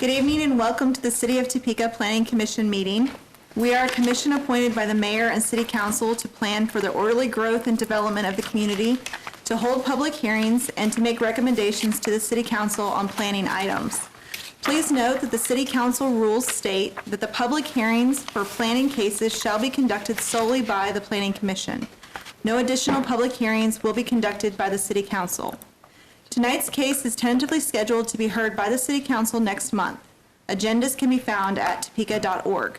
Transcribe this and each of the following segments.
Good evening and welcome to the City of Topeka Planning Commission meeting. We are a commission appointed by the mayor and city council to plan for the orderly growth and development of the community, to hold public hearings, and to make recommendations to the city council on planning items. Please note that the city council rules state that the public hearings for planning cases shall be conducted solely by the planning commission. No additional public hearings will be conducted by the city council. Tonight's case is tentatively scheduled to be heard by the City Council next month. Agendas can be found at topeka.org.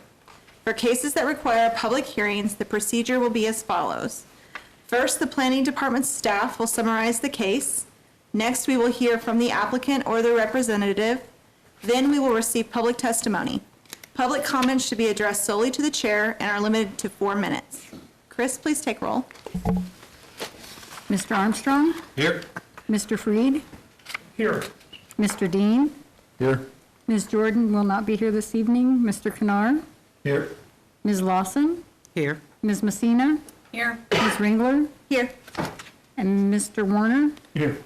For cases that require public hearings, the procedure will be as follows. First, the Planning Department staff will summarize the case. Next, we will hear from the applicant or their representative. Then we will receive public testimony. Public comments should be addressed solely to the chair and are limited to 4 minutes. Chris, please take roll. Mr. Armstrong? Here. Mr. Freed? Here. Mr. Dean? Here. Ms. Jordan will not be here this evening. Mr. Kennard? Here. Ms. Lawson? Here. Ms. Messina? Here. Ms. Ringler? Here. And Mr. Warner? Here.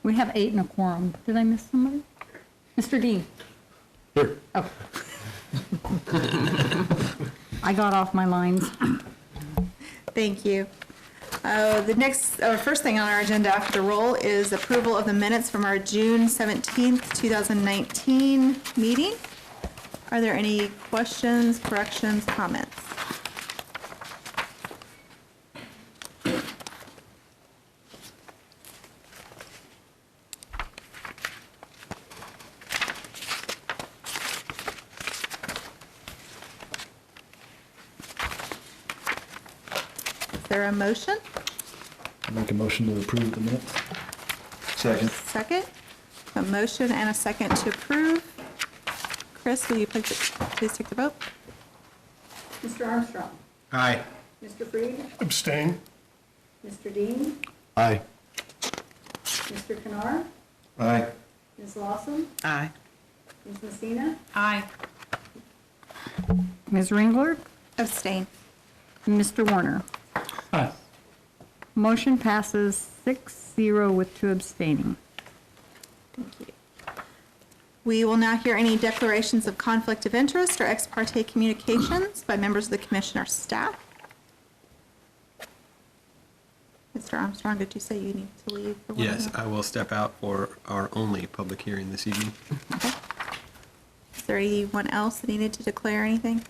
We have 8 in a quorum. Did I miss somebody? Mr. Dean? Here. Oh. I got off my lines. Thank you. First thing on our agenda after the roll is approval of the minutes from our June 17th, 2019 meeting. Are there any questions, corrections, comments? Is there a motion? I make a motion to approve the minutes. Second. Second. A motion and a second to approve. Chris, will you please take the vote? Mr. Armstrong? Aye. Mr. Freed? Abstain. Mr. Dean? Aye. Mr. Kennard? Aye. Ms. Lawson? Aye. Ms. Messina? Aye. Ms. Ringler? Abstain. And Mr. Warner? Aye. Motion passes 6-0 with 2 abstaining. Thank you. We will now hear any declarations of conflict of interest or ex parte communications by members of the commission or staff. Mr. Armstrong, did you say you need to leave? For one Yes, minute? I will step out for our only public hearing this evening. Okay. Is there anyone else that needed to declare anything?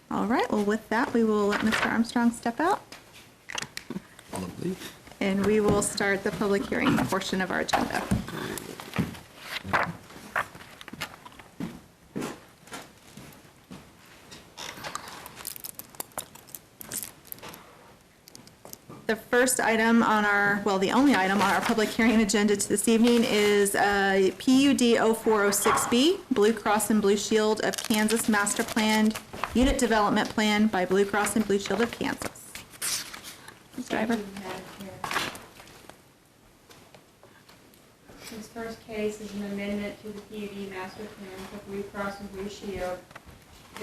All right, well, with that, we will let Mr. Armstrong step out, Lovely. and we will start the public hearing portion of our agenda. The first item on our, well, the only item on our public hearing agenda this evening is PUD 0406B, Blue Cross and Blue Shield of Kansas Master Planned Unit Development Plan by Blue Cross and Blue Shield of Kansas. Ms. Driver? This first case is an amendment to the PUD master plan for Blue Cross and Blue Shield.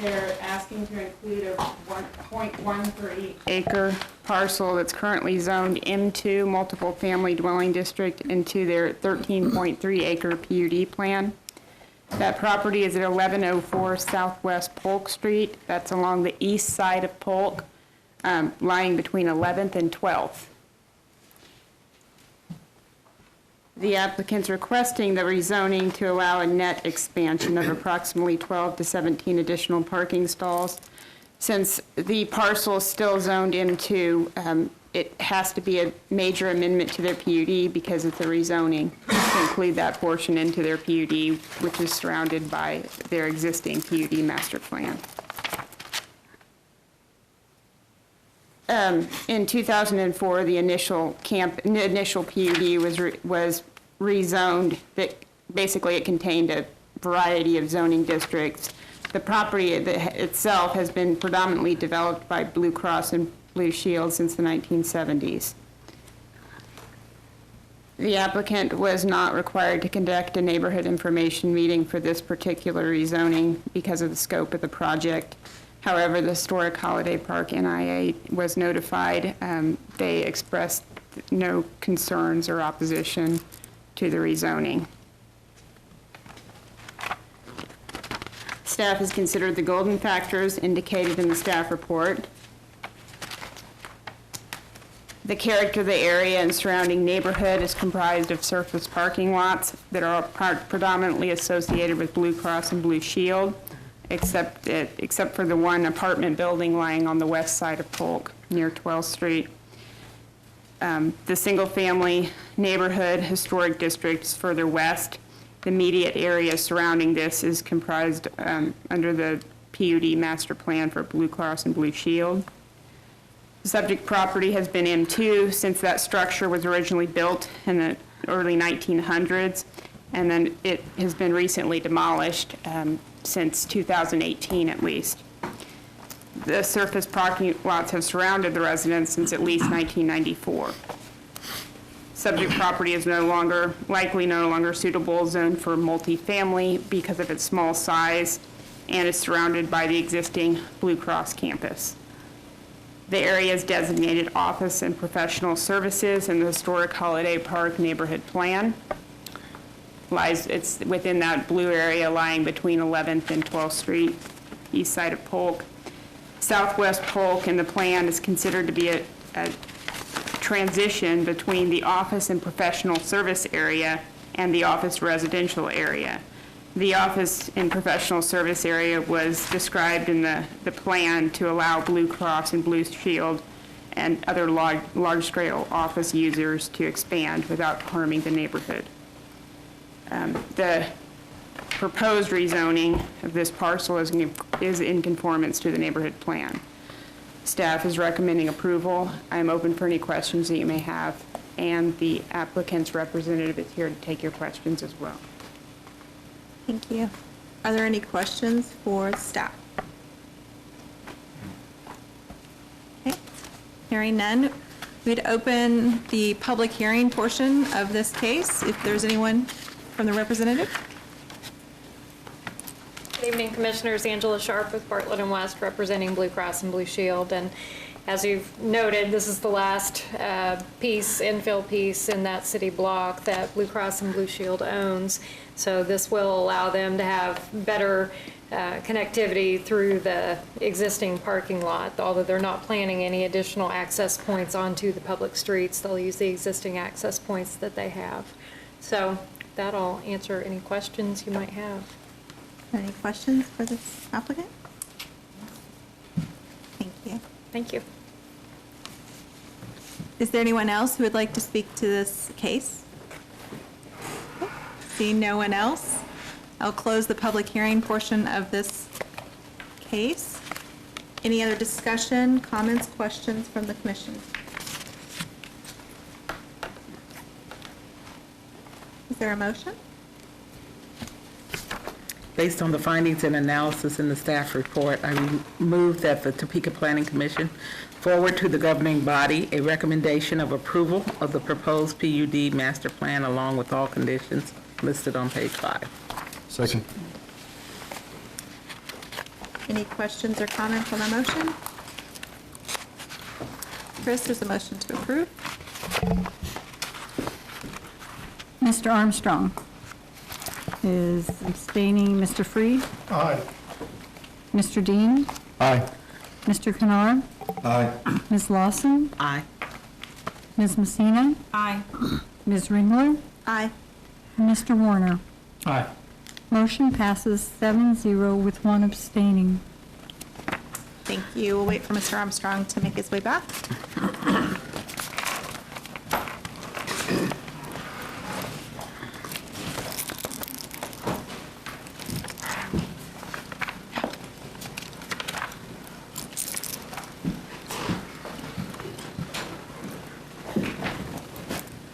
They're asking to include a 1.13 acre parcel that's currently zoned M2 multiple family dwelling district into their 13.3 acre PUD plan. That property is at 1104 Southwest Polk Street. That's along the east side of Polk, lying between 11th and 12th. The applicant's requesting the rezoning to allow a net expansion of approximately 12 to 17 additional parking stalls. Since the parcel is still zoned M2, it has to be a major amendment to their PUD because it's a rezoning to include that portion into their PUD, which is surrounded by their existing PUD master plan. In 2004, the initial PUD was rezoned. That basically it contained a variety of zoning districts. The property itself has been predominantly developed by Blue Cross and Blue Shield since the 1970s. The applicant was not required to conduct a neighborhood information meeting for this particular rezoning because of the scope of the project. However, the Historic Holiday Park NIA was notified. They expressed no concerns or opposition to the rezoning. Staff has considered the golden factors indicated in the staff report. The character of the area and surrounding neighborhood is comprised of surface parking lots that are predominantly associated with Blue Cross and Blue Shield, except for the one apartment building lying on the west side of Polk near 12th Street. The single-family neighborhood historic district is further west. The immediate area surrounding this is comprised under the PUD master plan for Blue Cross and Blue Shield. The subject property has been M2 since that structure was originally built in the early 1900s, and then it has been recently demolished since 2018 at least. The surface parking lots have surrounded the residence since at least 1994. Subject property is likely no longer suitable zone for multifamily because of its small size and is surrounded by the existing Blue Cross campus. The area is designated office and professional services in the historic Holiday Park neighborhood plan. It's within that blue area lying between 11th and 12th Street, east side of Polk. Southwest Polk in the plan is considered to be a transition between the office and professional service area and the office residential area. The office and professional service area was described in the plan to allow Blue Cross and Blue Shield and other large-scale office users to expand without harming the neighborhood. The proposed rezoning of this parcel is in conformance to the neighborhood plan. Staff is recommending approval. I am open for any questions that you may have, and the applicant's representative is here to take your questions as well. Thank you. Are there any questions for staff? Okay, hearing none, we'd open the public hearing portion of this case, if there's anyone from the representative. Good evening, Commissioners. Angela Sharp with Bartlett and West, representing Blue Cross and Blue Shield. And as you've noted, this is the last infill piece in that city block that Blue Cross and Blue Shield owns. So this will allow them to have better connectivity through the existing parking lot. Although they're not planning any additional access points onto the public streets, they'll use the existing access points that they have. So that'll answer any questions you might have. Any questions for this applicant? Thank you. Thank you. Is there anyone else who would like to speak to this case? Seeing no one else, I'll close the public hearing portion of this case. Any other discussion, comments, questions from the commission? Is there a motion? Based on the findings and analysis in the staff report, I move that the Topeka Planning Commission forward to the governing body a recommendation of approval of the proposed PUD master plan along with all conditions listed on page 5. Second. Any questions or comments on the motion? Chris, there's a motion to approve. Mr. Armstrong is abstaining. Mr. Freed? Aye. Mr. Dean? Aye. Mr. Kennard? Aye. Ms. Lawson? Aye. Ms. Messina? Aye. Ms. Ringler? Aye. And Mr. Warner? Aye. Motion passes 7-0 with one abstaining. Thank you. We'll wait for Mr. Armstrong to make his way back.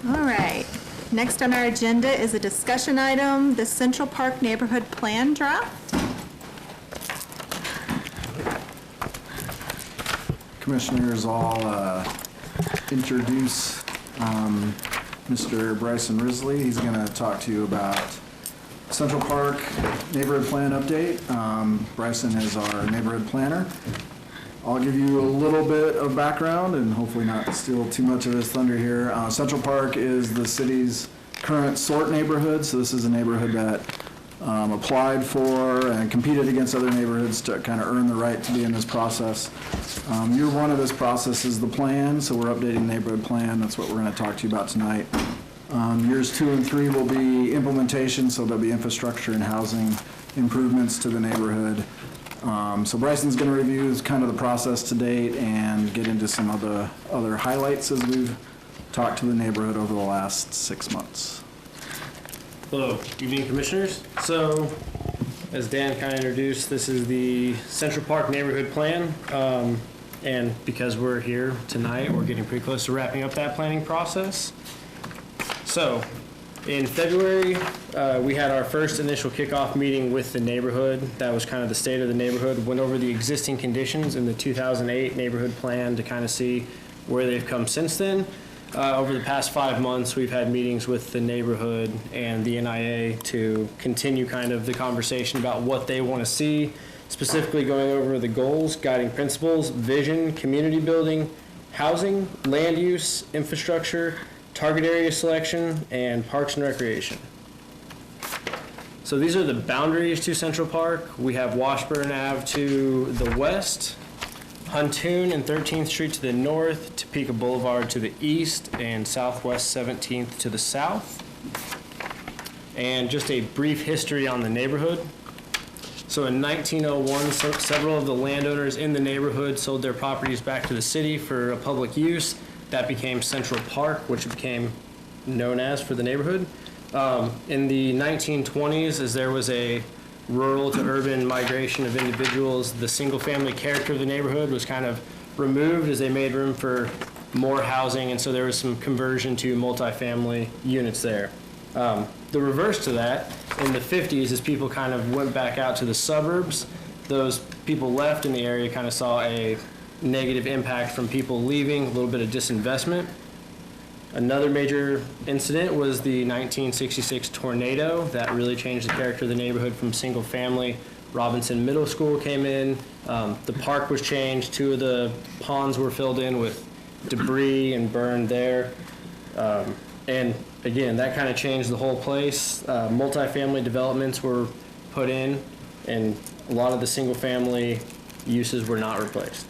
All right. Next on our agenda is a discussion item, the Central Park Neighborhood Plan draft. Commissioners, I'll introduce Mr. Bryson Risley. He's going to talk to you about Central Park Neighborhood Plan update. Bryson is our neighborhood planner. I'll give you a little bit of background and hopefully not steal too much of his thunder here. Central Park is the city's current sort neighborhood, so this is a neighborhood that applied for and competed against other neighborhoods to kind of earn the right to be in this process. Year one of this process is the plan, so we're updating the neighborhood plan. That's what we're going to talk to you about tonight. Years 2 and 3 will be implementation, so there'll be infrastructure and housing improvements to the neighborhood. So Bryson's going to review kind of the process to date and get into some of the other highlights as we've talked to the neighborhood over the last 6 months. Hello, evening commissioners. So, as Dan kind of introduced, this is the Central Park Neighborhood Plan. And because we're here tonight, we're getting pretty close to wrapping up that planning process. So, in February, we had our first initial kickoff meeting with the neighborhood. That was kind of the state of the neighborhood. Went over the existing conditions in the 2008 neighborhood plan to kind of see where they've come since then. Over the past 5 months, we've had meetings with the neighborhood and the NIA to continue kind of the conversation about what they want to see, specifically going over the goals, guiding principles, vision, community building, housing, land use, infrastructure, target area selection, and parks and recreation. So these are the boundaries to Central Park. We have Washburn Ave to the west, Huntoon and 13th Street to the north, Topeka Boulevard to the east, and Southwest 17th to the south. And just a brief history on the neighborhood. So in 1901, several of the landowners in the neighborhood sold their properties back to the city for a public use. That became Central Park, which became known as for the neighborhood. In the 1920s, as there was a rural to urban migration of individuals, the single-family character of the neighborhood was kind of removed as they made room for more housing, and so there was some conversion to multifamily units there. The reverse to that, in the 50s, as people kind of went back out to the suburbs, those people left in the area kind of saw a negative impact from people leaving, a little bit of disinvestment. Another major incident was the 1966 tornado that really changed the character of the neighborhood from single family. Robinson Middle School came in, the park was changed, 2 of the ponds were filled in with debris and burned there. And again, that kind of changed the whole place. Multifamily developments were put in, and a lot of the single family uses were not replaced.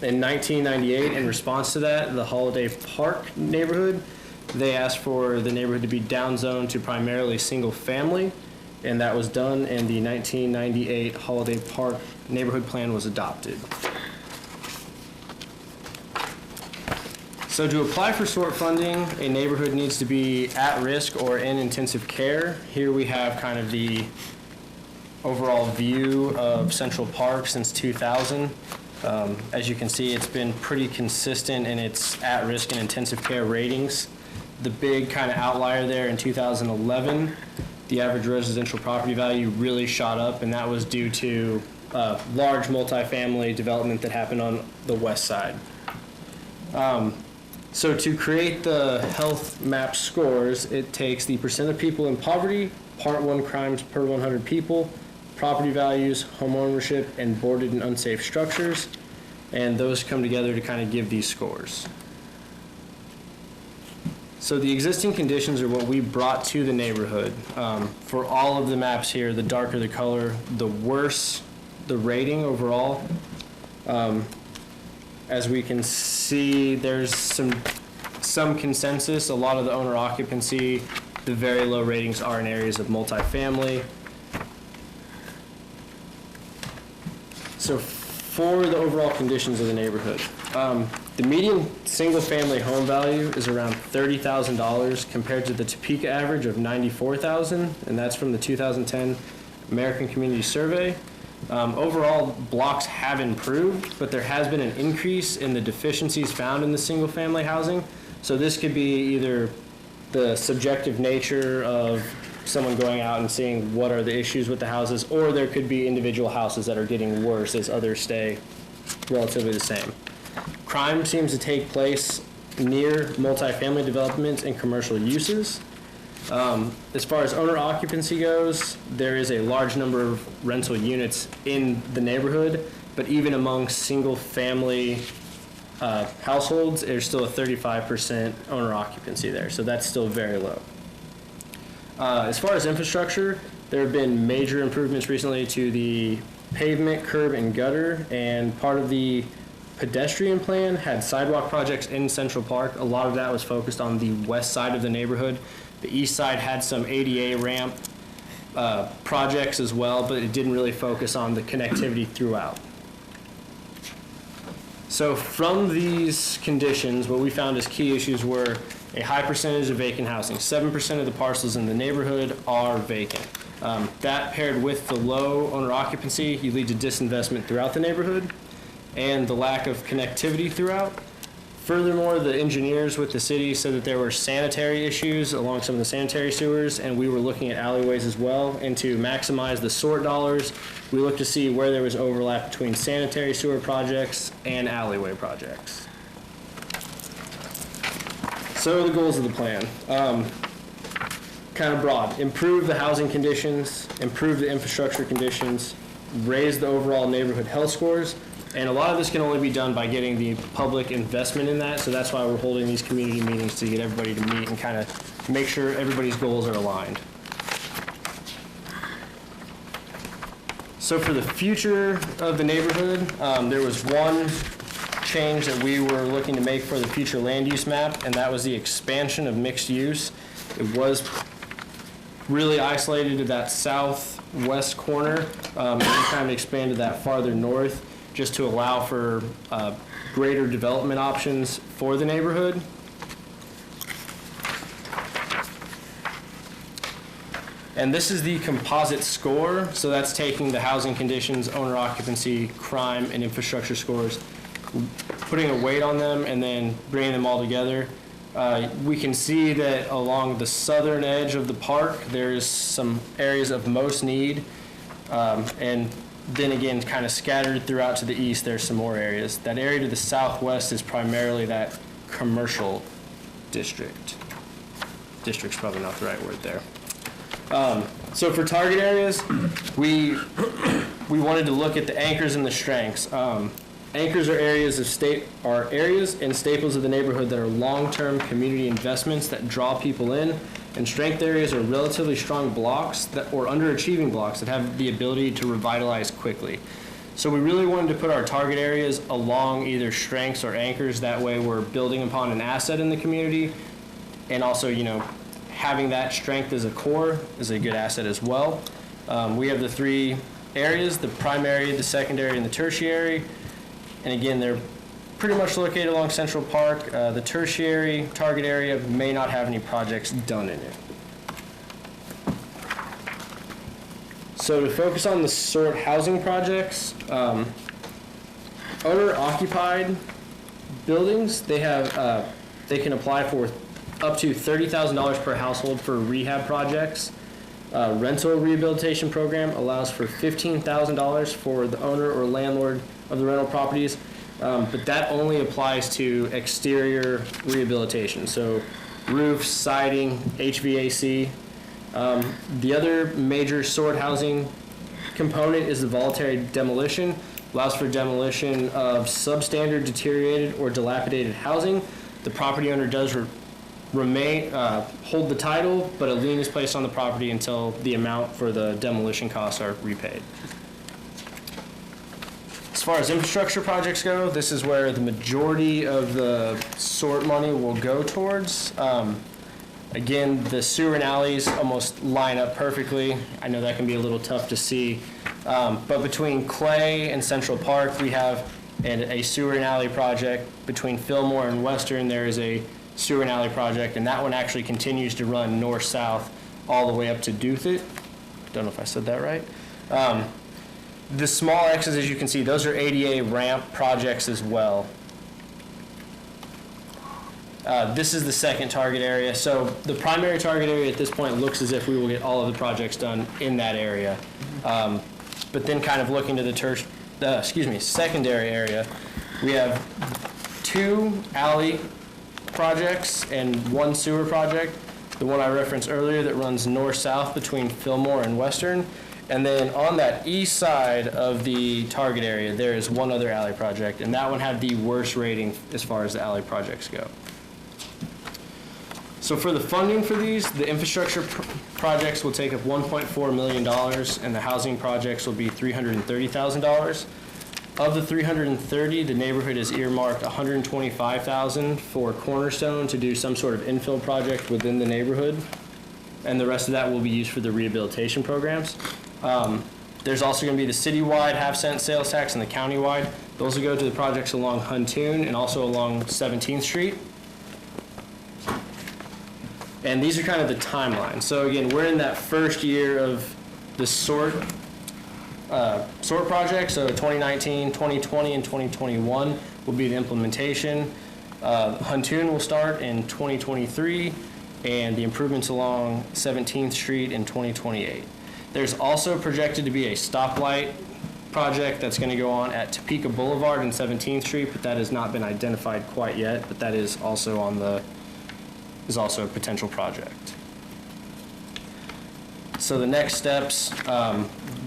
In 1998, in response to that, the Holiday Park neighborhood, they asked for the neighborhood to be downzoned to primarily single family, and that was done, and the 1998 Holiday Park neighborhood plan was adopted. So to apply for SORT funding, a neighborhood needs to be at risk or in intensive care. Here we have kind of the overall view of Central Park since 2000. As you can see, it's been pretty consistent in its at-risk and intensive care ratings. The big kind of outlier there in 2011, the average residential property value really shot up, and that was due to large multifamily development that happened on the west side. So to create the health map scores, it takes the percent of people in poverty, Part 1 crimes per 100 people, property values, home ownership, and boarded and unsafe structures, and those come together to kind of give these scores. So the existing conditions are what we brought to the neighborhood. For all of the maps here, the darker the color, the worse the rating overall. As we can see, there's some consensus. A lot of the owner occupancy, the very low ratings are in areas of multifamily. So for the overall conditions of the neighborhood, the median single-family home value is around $30,000 compared to the Topeka average of $94,000, and that's from the 2010 American Community Survey. Overall, blocks have improved, but there has been an increase in the deficiencies found in the single-family housing. So this could be either the subjective nature of someone going out and seeing what are the issues with the houses, or there could be individual houses that are getting worse as others stay relatively the same. Crime seems to take place near multifamily developments and commercial uses. As far as owner occupancy goes, there is a large number of rental units in the neighborhood, but even among single family households, there's still a 35% owner occupancy there, so that's still very low. As far as infrastructure, there have been major improvements recently to the pavement, curb, and gutter, and part of the pedestrian plan had sidewalk projects in Central Park. A lot of that was focused on the west side of the neighborhood. The east side had some ADA ramp projects as well, but it didn't really focus on the connectivity throughout. So from these conditions, what we found as key issues were a high percentage of vacant housing. 7% of the parcels in the neighborhood are vacant. That paired with the low owner occupancy, you lead to disinvestment throughout the neighborhood and the lack of connectivity throughout. Furthermore, the engineers with the city said that there were sanitary issues along some of the sanitary sewers, and we were looking at alleyways as well. And to maximize the SORT dollars, we looked to see where there was overlap between sanitary sewer projects and alleyway projects. So the goals of the plan, kind of broad: improve the housing conditions, improve the infrastructure conditions, raise the overall neighborhood health scores. And a lot of this can only be done by getting the public investment in that, so that's why we're holding these community meetings, to get everybody to meet and kind of make sure everybody's goals are aligned. So for the future of the neighborhood, there was one change that we were looking to make for the future land use map, and that was the expansion of mixed use. It was really isolated to that southwest corner, and we kind of expanded that farther north, just to allow for greater development options for the neighborhood. And this is the composite score, so that's taking the housing conditions, owner occupancy, crime, and infrastructure scores, putting a weight on them, and then bringing them all together. We can see that along the southern edge of the park, there's some areas of most need, and then again, kind of scattered throughout to the east, there's some more areas. That area to the southwest is primarily that commercial district. District's probably not the right word there. So for target areas, we wanted to look at the anchors and the strengths. Anchors are areas and staples of the neighborhood that are long-term community investments that draw people in. And strength areas are relatively strong blocks or underachieving blocks that have the ability to revitalize quickly. So we really wanted to put our target areas along either strengths or anchors. That way we're building upon an asset in the community, and also, having that strength as a core is a good asset as well. We have the three areas: the primary, the secondary, and the tertiary. And again, they're pretty much located along Central Park. The tertiary target area may not have any projects done in it. So to focus on the SORT housing projects, owner-occupied buildings, they can apply for up to $30,000 per household for rehab projects. Rental rehabilitation program allows for $15,000 for the owner or landlord of the rental properties. But that only applies to exterior rehabilitation, so roofs, siding, HVAC. The other major SORT housing component is the voluntary demolition. Allows for demolition of substandard, deteriorated, or dilapidated housing. The property owner does hold the title, but a lien is placed on the property until the amount for the demolition costs are repaid. As far as infrastructure projects go, this is where the majority of the SORT money will go towards. Again, the sewer and alleys almost line up perfectly. I know that can be a little tough to see. But between Clay and Central Park, we have a sewer and alley project. Between Fillmore and Western, there is a sewer and alley project, and that one actually continues to run north-south all the way up to Douthat. Don't know if I said that right. The small X's, as you can see, those are ADA ramp projects as well. This is the second target area. So the primary target area at this point looks as if we will get all of the projects done in that area. But then kind of looking to the secondary area, we have 2 alley projects and 1 sewer project. The one I referenced earlier that runs north-south between Fillmore and Western. And then on that east side of the target area, there is one other alley project, and that one had the worst rating as far as the alley projects go. So for the funding for these, the infrastructure projects will take up $1.4 million, and the housing projects will be $330,000. Of the 330, the neighborhood has earmarked $125,000 for Cornerstone to do some sort of infill project within the neighborhood, and the rest of that will be used for the rehabilitation programs. There's also going to be the citywide half-cent sales tax and the countywide. Those will go to the projects along Huntoon and also along 17th Street. And these are kind of the timeline. So again, we're in that first year of the SORT project. So 2019, 2020, and 2021 will be the implementation. Huntoon will start in 2023, and the improvements along 17th Street in 2028. There's also projected to be a stoplight project that's going to go on at Topeka Boulevard and 17th Street, but that has not been identified quite yet, but that is also a potential project. So the next steps,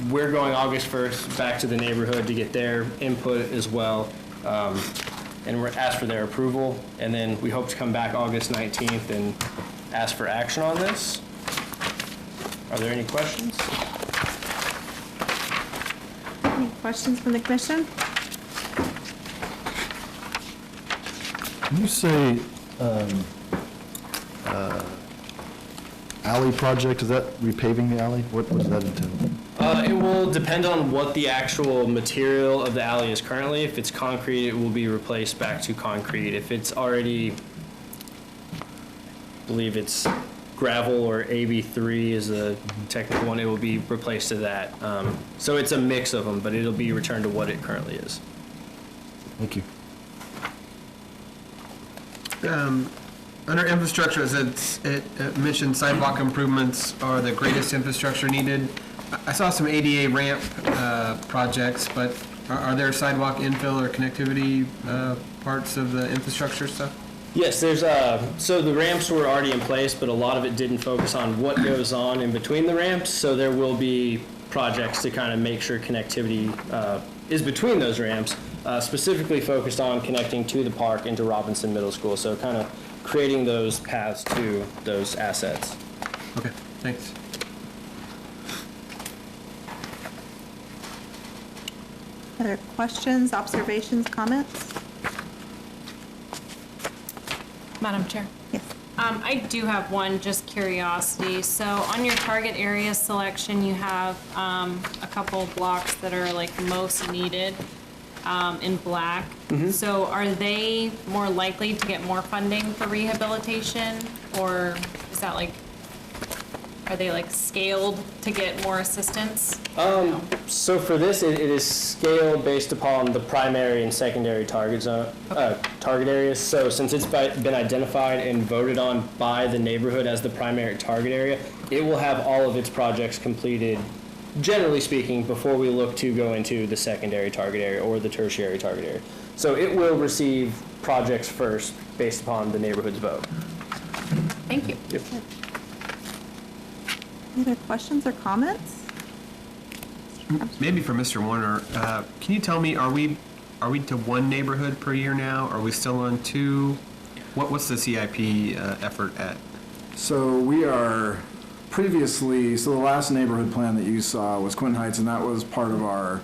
we're going August 1st back to the neighborhood to get their input as well, and we're asked for their approval, and then we hope to come back August 19th and ask for action on this. Are there any questions? Any questions from the commission? Can you say, alley project, is that repaving the alley? What does that entail? It will depend on what the actual material of the alley is currently. If it's concrete, it will be replaced back to concrete. If it's already, I believe it's gravel or AB3 is a technical one, it will be replaced to that. So it's a mix of them, but it'll be returned to what it currently is. Thank you. Under infrastructure, as it mentioned, sidewalk improvements are the greatest infrastructure needed. I saw some ADA ramp projects, but are there sidewalk infill or connectivity parts of the infrastructure stuff? Yes, there's, so the ramps were already in place, but a lot of it didn't focus on what goes on in between the ramps, so there will be projects to kind of make sure connectivity is between those ramps, specifically focused on connecting to the park into Robinson Middle School, so kind of creating those paths to those assets. Okay, thanks. Other questions, observations, comments? Madam Chair. Yes. I do have one, just curiosity. So on your target area selection, you have a couple blocks that are like most needed in black. So are they more likely to get more funding for rehabilitation, or is that like, are they like scaled to get more assistance? So for this, it is scaled based upon the primary and secondary target areas. So since it's been identified and voted on by the neighborhood as the primary target area, it will have all of its projects completed, generally speaking, before we look to go into the secondary target area or the tertiary target area. So it will receive projects first based upon the neighborhood's vote. Thank you. Yep. Any other questions or comments? Maybe for Mr. Warner, can you tell me, are we to one neighborhood per year now? Are we still on two? What's the CIP effort at? So we are previously, so the last neighborhood plan that you saw was Quinton Heights, and that was part of our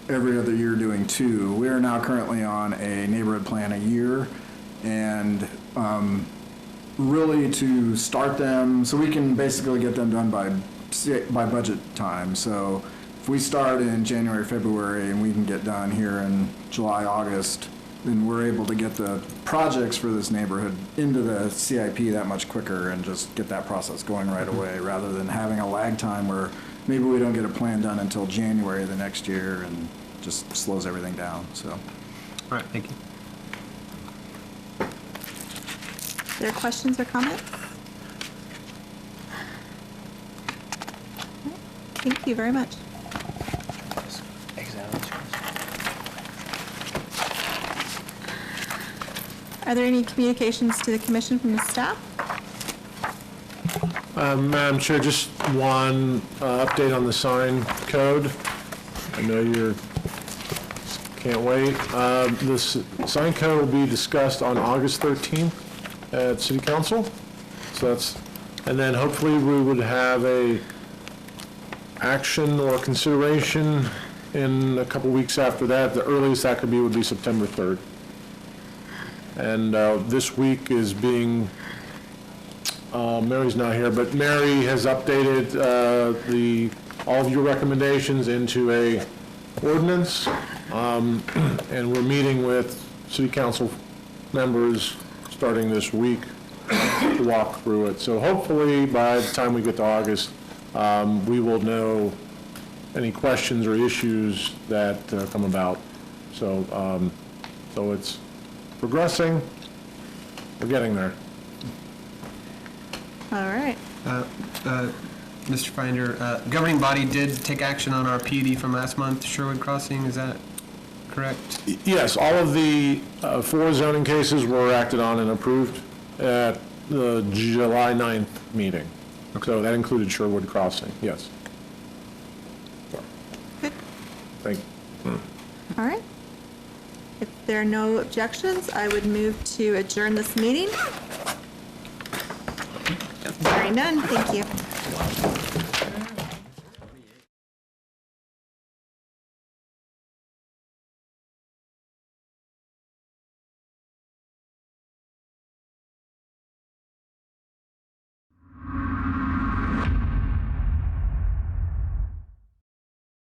every other year doing two. We are now currently on a neighborhood plan a year, and really to start them, so we can basically get them done by budget time. So if we start in January, February, and we can get done here in July, August, then we're able to get the projects for this neighborhood into the CIP that much quicker and just get that process going right away, rather than having a lag time where maybe we don't get a plan done until January the next year and just slows everything down, so. All right, thank you. Are there questions or comments? Thank you very much. Are there any communications to the commission from the staff? Madam Chair, just one update on the sign code. I know you're, can't wait. This sign code will be discussed on August 13th at City Council. So that's, and then hopefully we would have a action or consideration in a couple weeks after that. The earliest that could be would be September 3rd. And this week is being, Mary's not here, but Mary has updated all of your recommendations into a ordinance. And we're meeting with city council members starting this week to walk through it. So hopefully by the time we get to August, we will know any questions or issues that come about. So, so it's progressing. We're getting there. All right. Mr. Finder, governing body did take action on our PUD from last month, Sherwood Crossing, is that correct? Yes, all of the 4 zoning cases were acted on and approved at the July 9th meeting. So that included Sherwood Crossing, yes. Good. Thank you. All right. If there are no objections, I would move to adjourn this meeting. Hearing none, thank you.